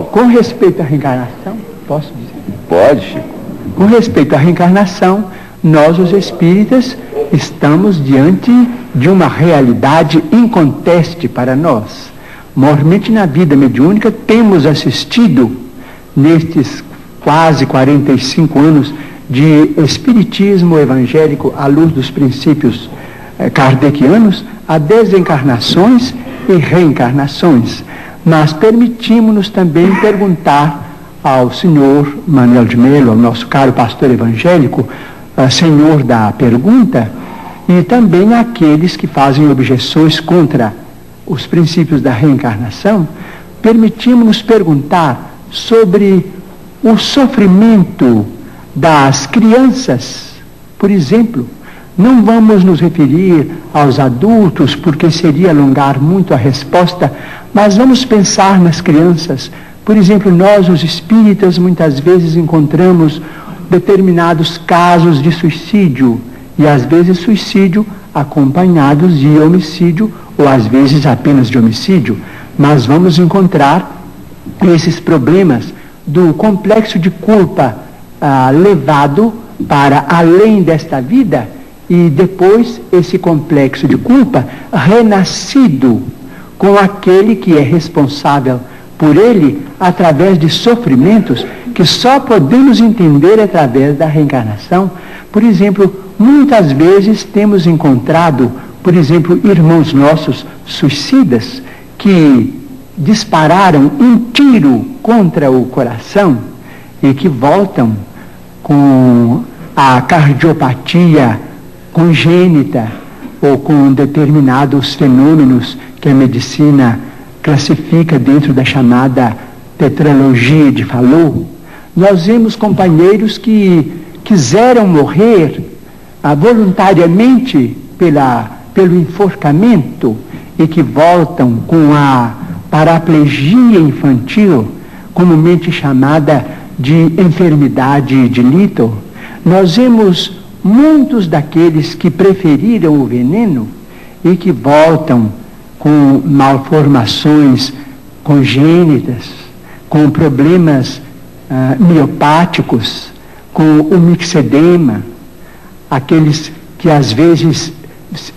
Com respeito à reencarnação, posso dizer? Pode, Chico. Com respeito à reencarnação, nós, os espíritas, estamos diante de uma realidade inconteste para nós. Mormente na vida mediúnica, temos assistido, nestes quase 45 anos de espiritismo evangélico à luz dos princípios kardecianos, a desencarnações e reencarnações. Mas permitimos-nos também perguntar ao senhor Manuel de Melo, ao nosso caro pastor evangélico, senhor da pergunta, e também àqueles que fazem objeções contra os princípios da reencarnação, permitimos-nos perguntar sobre o sofrimento das crianças, por exemplo. Não vamos nos referir aos adultos, porque seria alongar muito a resposta, mas vamos pensar nas crianças. Por exemplo, nós, os espíritas, muitas vezes encontramos determinados casos de suicídio, e às vezes suicídio acompanhados de homicídio, ou às vezes apenas de homicídio. Mas vamos encontrar esses problemas do complexo de culpa levado para além desta vida, e depois esse complexo de culpa renascido com aquele que é responsável por ele através de sofrimentos que só podemos entender através da reencarnação. Por exemplo, muitas vezes temos encontrado, por exemplo, irmãos nossos suicidas que dispararam um tiro contra o coração e que voltam com a cardiopatia congênita ou com determinados fenômenos que a medicina classifica dentro da chamada tetralogia de Fallot. Nós vemos companheiros que quiseram morrer voluntariamente pelo enforcamento e que voltam com a paraplegia infantil, comumente chamada de enfermidade de Little. Nós vemos muitos daqueles que preferiram o veneno e que voltam com malformações congênitas, com problemas miopáticos, com o mixedema, aqueles que às vezes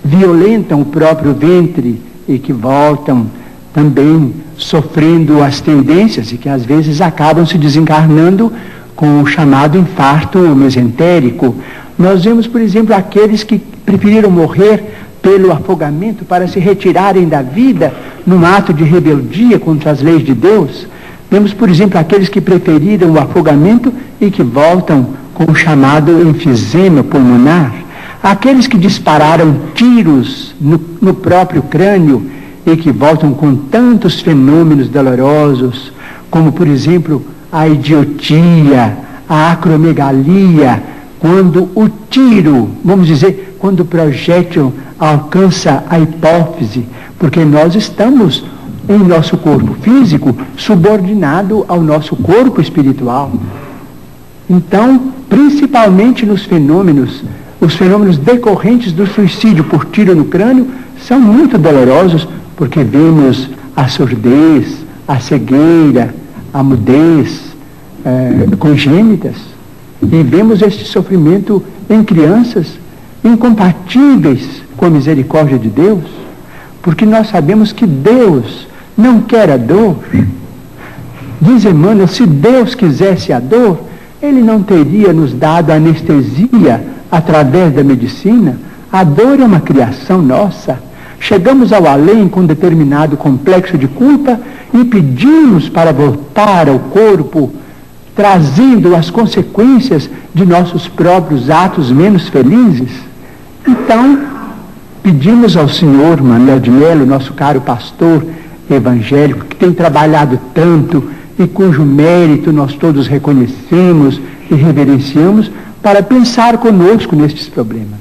violentam o próprio ventre e que voltam também sofrendo as tendências e que às vezes acabam se desencarnando com o chamado infarto mesentérico. Nós vemos, por exemplo, aqueles que preferiram morrer pelo afogamento para se retirarem da vida num ato de rebeldia contra as leis de Deus. Vemos, por exemplo, aqueles que preferiram o afogamento e que voltam com o chamado enfisema pulmonar. Aqueles que dispararam tiros no próprio crânio e que voltam com tantos fenômenos dolorosos, como, por exemplo, a idiotia, a acromegalia, quando o tiro, vamos dizer, quando o projétil alcança a hipófise, porque nós estamos em nosso corpo físico subordinado ao nosso corpo espiritual. Então, principalmente nos fenômenos, os fenômenos decorrentes do suicídio por tiro no crânio são muito dolorosos, porque vemos a surdez, a cegueira, a mudez congênitas, e vemos este sofrimento em crianças incompatíveis com a misericórdia de Deus, porque nós sabemos que Deus não quer a dor. Diz Emmanuel, se Deus quisesse a dor, Ele não teria nos dado anestesia através da medicina. A dor é uma criação nossa. Chegamos ao além com determinado complexo de culpa e pedimos para voltar ao corpo, trazendo as consequências de nossos próprios atos menos felizes. Então, pedimos ao senhor Manuel de Melo, nosso caro pastor evangélico, que tem trabalhado tanto e cujo mérito nós todos reconhecemos e reverenciamos, para pensar conosco nestes problemas.